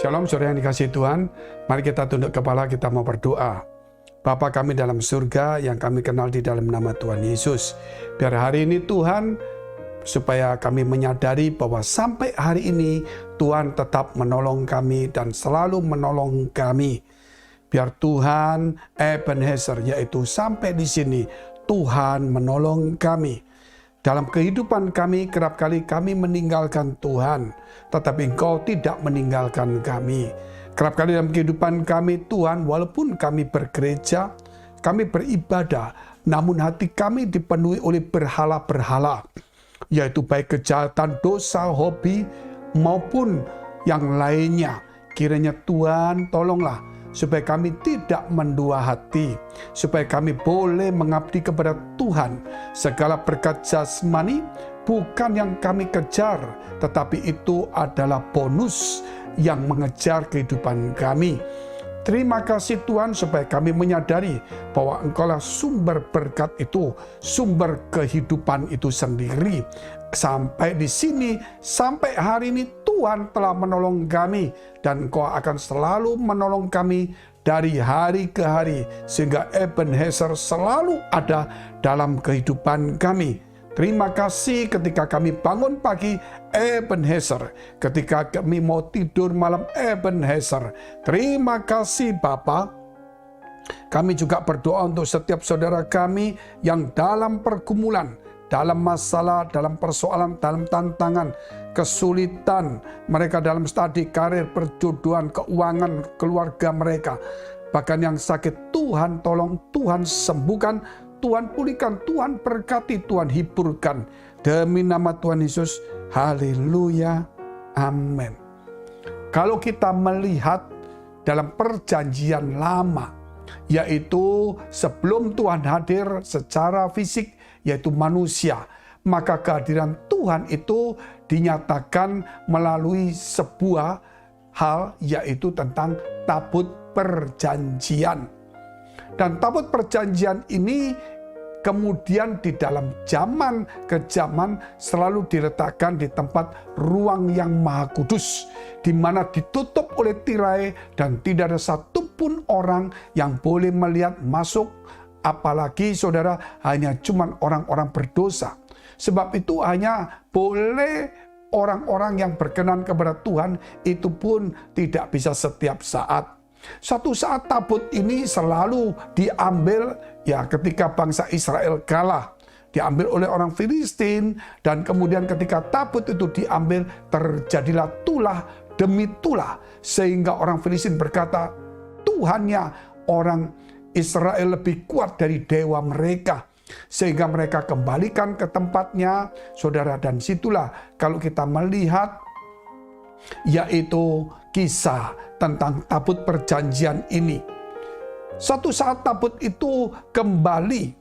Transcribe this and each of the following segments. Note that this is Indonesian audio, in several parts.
Shalom saudara yang dikasihi Tuhan, mari kita tunduk kepala, kita mau berdoa. Bapa kami dalam surga yang kami kenal di dalam nama Tuhan Yesus. Biar hari ini Tuhan, supaya kami menyadari bahwa sampai hari ini Tuhan tetap menolong kami dan selalu menolong kami. Biar Tuhan Ebenezer, yaitu sampai di sini Tuhan menolong kami. Dalam kehidupan kami, kerap kali kami meninggalkan Tuhan, tetapi Engkau tidak meninggalkan kami. Kerap kali dalam kehidupan kami, Tuhan, walaupun kami bergereja, kami beribadah, namun hati kami dipenuhi oleh berhala-berhala, yaitu baik kejahatan, dosa, hobi, maupun yang lainnya. Kiranya Tuhan tolonglah, supaya kami tidak mendua hati, supaya kami boleh mengabdi kepada Tuhan. Segala berkat jasmani bukan yang kami kejar, tetapi itu adalah bonus yang mengejar kehidupan kami. Terima kasih Tuhan, supaya kami menyadari bahwa Engkaulah sumber berkat itu, sumber kehidupan itu sendiri. Sampai di sini, sampai hari ini Tuhan telah menolong kami, dan Engkau akan selalu menolong kami dari hari ke hari, sehingga Ebenezer selalu ada dalam kehidupan kami. Terima kasih ketika kami bangun pagi, Ebenezer. Ketika kami mau tidur malam, Ebenezer. Terima kasih Bapa. Kami juga berdoa untuk setiap saudara kami yang dalam pergumulan, dalam masalah, dalam persoalan, dalam tantangan, kesulitan. Mereka dalam studi karir, perjodohan, keuangan, keluarga mereka. Bahkan yang sakit, Tuhan tolong, Tuhan sembuhkan, Tuhan pulihkan, Tuhan berkati, Tuhan hiburkan. Demi nama Tuhan Yesus, haleluya, amin. Kalau kita melihat dalam perjanjian lama, yaitu sebelum Tuhan hadir secara fisik, yaitu manusia, maka kehadiran Tuhan itu dinyatakan melalui sebuah hal, yaitu tentang tabut perjanjian. Dan tabut perjanjian ini kemudian di dalam zaman ke zaman selalu diletakkan di tempat ruang yang maha kudus, di mana ditutup oleh tirai dan tidak ada satupun orang yang boleh melihat masuk, apalagi saudara hanya cuman orang-orang berdosa. Sebab itu hanya boleh orang-orang yang berkenan kepada Tuhan, itu pun tidak bisa setiap saat. Suatu saat tabut ini selalu diambil ya ketika bangsa Israel kalah. Diambil oleh orang Filistin, dan kemudian ketika tabut itu diambil, terjadilah tulah demi tulah. Sehingga orang Filistin berkata, Tuhannya orang Israel lebih kuat dari dewa mereka. Sehingga mereka kembalikan ke tempatnya, saudara. Dan situlah kalau kita melihat, yaitu kisah tentang tabut perjanjian ini. Suatu saat tabut itu kembali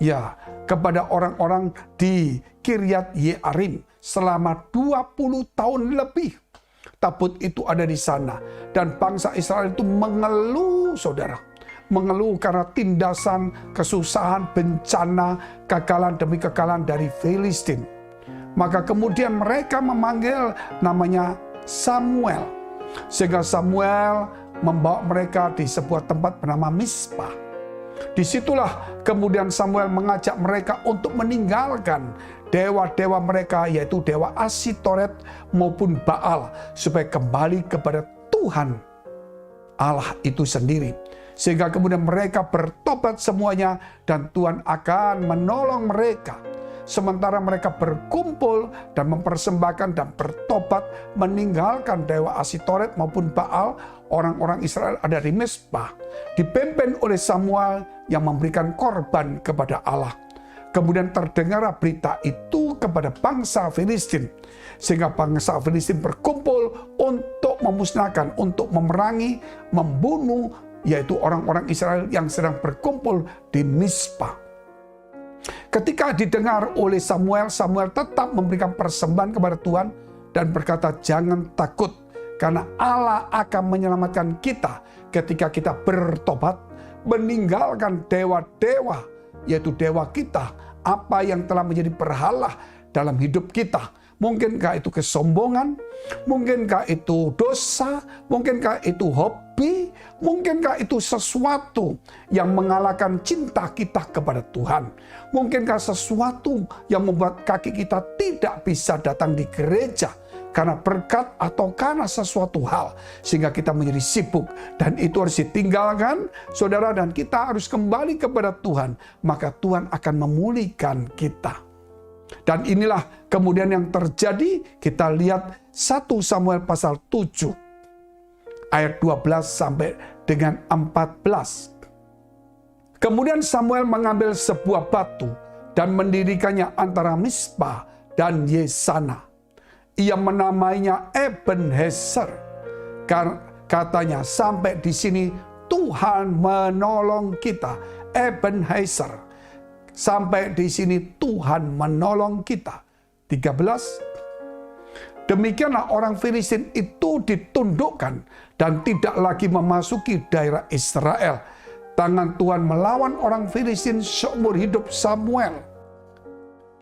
ya kepada orang-orang di Kiryat Yearim selama 20 tahun lebih. Tabut itu ada di sana, dan bangsa Israel itu mengeluh, saudara. Mengeluh karena tindasan, kesusahan, bencana, kekalahan demi kekalahan dari Filistin. Maka kemudian mereka memanggil namanya Samuel. Sehingga Samuel membawa mereka di sebuah tempat bernama Mizpah. Disitulah kemudian Samuel mengajak mereka untuk meninggalkan dewa-dewa mereka, yaitu dewa Asitoret maupun Baal, supaya kembali kepada Tuhan Allah itu sendiri. Sehingga kemudian mereka bertobat semuanya, dan Tuhan akan menolong mereka. Sementara mereka berkumpul dan mempersembahkan dan bertobat, meninggalkan dewa Asitoret maupun Baal, orang-orang Israel ada di Mizpah, dipimpin oleh Samuel yang memberikan korban kepada Allah. Kemudian terdengar berita itu kepada bangsa Filistin, sehingga bangsa Filistin berkumpul untuk memusnahkan, untuk memerangi, membunuh, yaitu orang-orang Israel yang sedang berkumpul di Mizpah. Ketika didengar oleh Samuel, Samuel tetap memberikan persembahan kepada Tuhan dan berkata, jangan takut, karena Allah akan menyelamatkan kita ketika kita bertobat, meninggalkan dewa-dewa, yaitu dewa kita, apa yang telah menjadi berhala dalam hidup kita, Mungkinkah itu kesombongan? Mungkinkah itu dosa? Mungkinkah itu hobi? Mungkinkah itu sesuatu yang mengalahkan cinta kita kepada Tuhan? Mungkinkah sesuatu yang membuat kaki kita tidak bisa datang di gereja karena berkat atau karena sesuatu hal sehingga kita menjadi sibuk, dan itu harus ditinggalkan, saudara, dan kita harus kembali kepada Tuhan, maka Tuhan akan memulihkan kita. Dan inilah kemudian yang terjadi. Kita lihat 1 Samuel pasal 7 ayat 12 sampai dengan 14. Kemudian Samuel mengambil sebuah batu dan mendirikannya antara Mispa dan Yesana. Ia menamainya Ebenezer. Katanya, sampai di sini Tuhan menolong kita. Ebenezer. Sampai di sini Tuhan menolong kita. 13. Demikianlah orang Filistin itu ditundukkan dan tidak lagi memasuki daerah Israel. Tangan Tuhan melawan orang Filistin seumur hidup Samuel.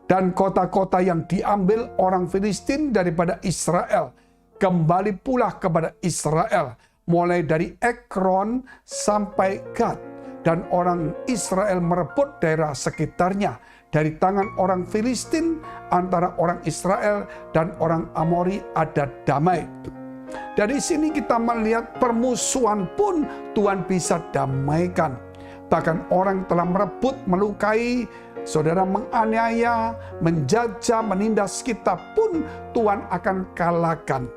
Dan kota-kota yang diambil orang Filistin daripada Israel kembali pula kepada Israel, mulai dari Ekron sampai Gad. Dan orang Israel merebut daerah sekitarnya dari tangan orang Filistin. Antara orang Israel dan orang Amori ada damai. Dari sini kita melihat permusuhan pun Tuhan bisa damaikan. Bahkan orang telah merebut, melukai, saudara, menganiaya, menjajah, menindas kita pun Tuhan akan kalahkan.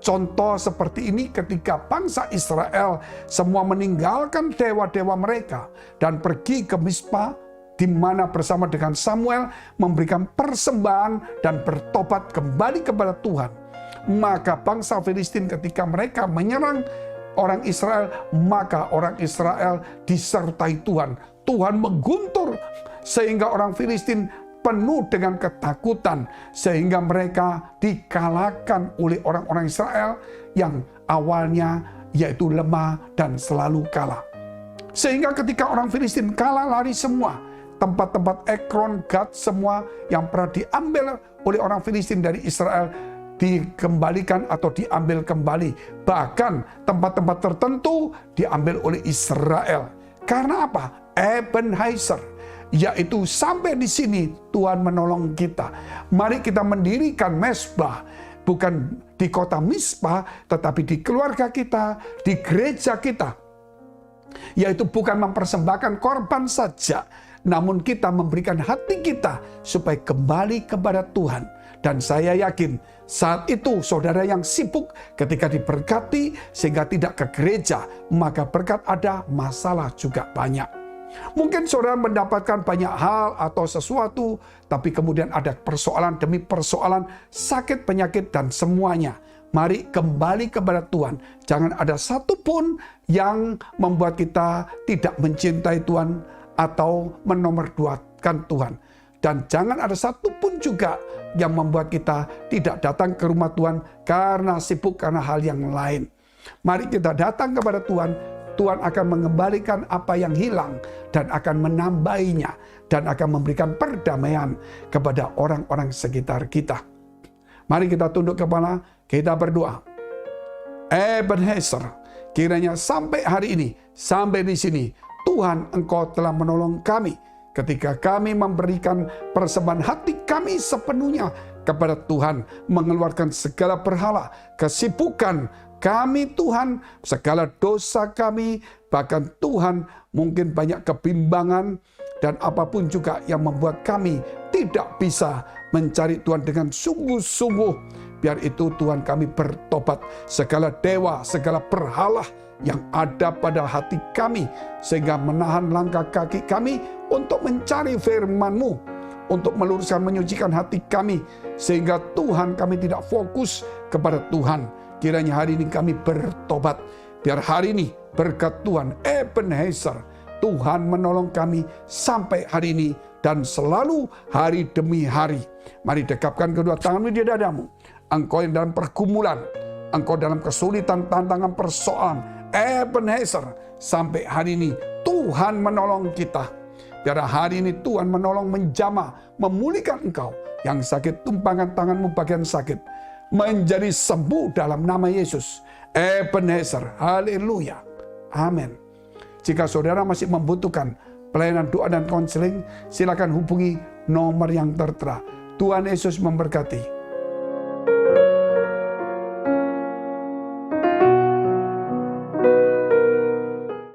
Contoh seperti ini ketika bangsa Israel semua meninggalkan dewa-dewa mereka dan pergi ke Mispa, di mana bersama dengan Samuel memberikan persembahan dan bertobat kembali kepada Tuhan. Maka bangsa Filistin ketika mereka menyerang orang Israel, maka orang Israel disertai Tuhan. Tuhan mengguntur sehingga orang Filistin penuh dengan ketakutan, sehingga mereka dikalahkan oleh orang-orang Israel yang awalnya yaitu lemah dan selalu kalah. Sehingga ketika orang Filistin kalah, lari semua. Tempat-tempat Ekron, Gad, semua yang pernah diambil oleh orang Filistin dari Israel dikembalikan atau diambil kembali. Bahkan tempat-tempat tertentu diambil oleh Israel. Karena apa? Ebenezer. Yaitu sampai di sini Tuhan menolong kita. Mari kita mendirikan mezbah, bukan di kota Mispa, tetapi di keluarga kita, di gereja kita. Yaitu bukan mempersembahkan korban saja, namun kita memberikan hati kita supaya kembali kepada Tuhan. Dan saya yakin saat itu saudara yang sibuk ketika diberkati sehingga tidak ke gereja, maka berkat ada, masalah juga banyak. Mungkin saudara mendapatkan banyak hal atau sesuatu, tapi kemudian ada persoalan demi persoalan, sakit, penyakit, dan semuanya. Mari kembali kepada Tuhan. Jangan ada satupun yang membuat kita tidak mencintai Tuhan atau menomorduakan Tuhan. Dan jangan ada satupun juga yang membuat kita tidak datang ke rumah Tuhan karena sibuk, karena hal yang lain. Mari kita datang kepada Tuhan. Tuhan akan mengembalikan apa yang hilang dan akan menambahinya dan akan memberikan perdamaian kepada orang-orang sekitar kita. Mari kita tunduk kepala, kita berdoa. Ebenezer, kiranya sampai hari ini, sampai di sini, Tuhan Engkau telah menolong kami ketika kami memberikan persembahan hati kami sepenuhnya kepada Tuhan, mengeluarkan segala berhala, kesibukan kami Tuhan, segala dosa kami, bahkan Tuhan mungkin banyak kebimbangan dan apapun juga yang membuat kami tidak bisa mencari Tuhan dengan sungguh-sungguh. Biar itu Tuhan kami bertobat, segala dewa, segala berhala yang ada pada hati kami, sehingga menahan langkah kaki kami untuk mencari firman-Mu, untuk meluruskan, menyucikan hati kami, sehingga Tuhan kami tidak fokus kepada Tuhan. Kiranya hari ini kami bertobat. Biar hari ini berkat Tuhan Ebenezer, Tuhan menolong kami sampai hari ini dan selalu hari demi hari. Mari dekapkan kedua tanganmu di dadamu. Engkau yang dalam pergumulan, engkau dalam kesulitan, tantangan, persoalan, Ebenezer, sampai hari ini Tuhan menolong kita. Biar hari ini Tuhan menolong, menjamah, memulihkan engkau. Yang sakit, tumpangkan tanganmu bagian sakit. Menjadi sembuh dalam nama Yesus. Ebenezer, haleluya. Amin. Jika saudara masih membutuhkan pelayanan doa dan konseling, silakan hubungi nomor yang tertera. Tuhan Yesus memberkati.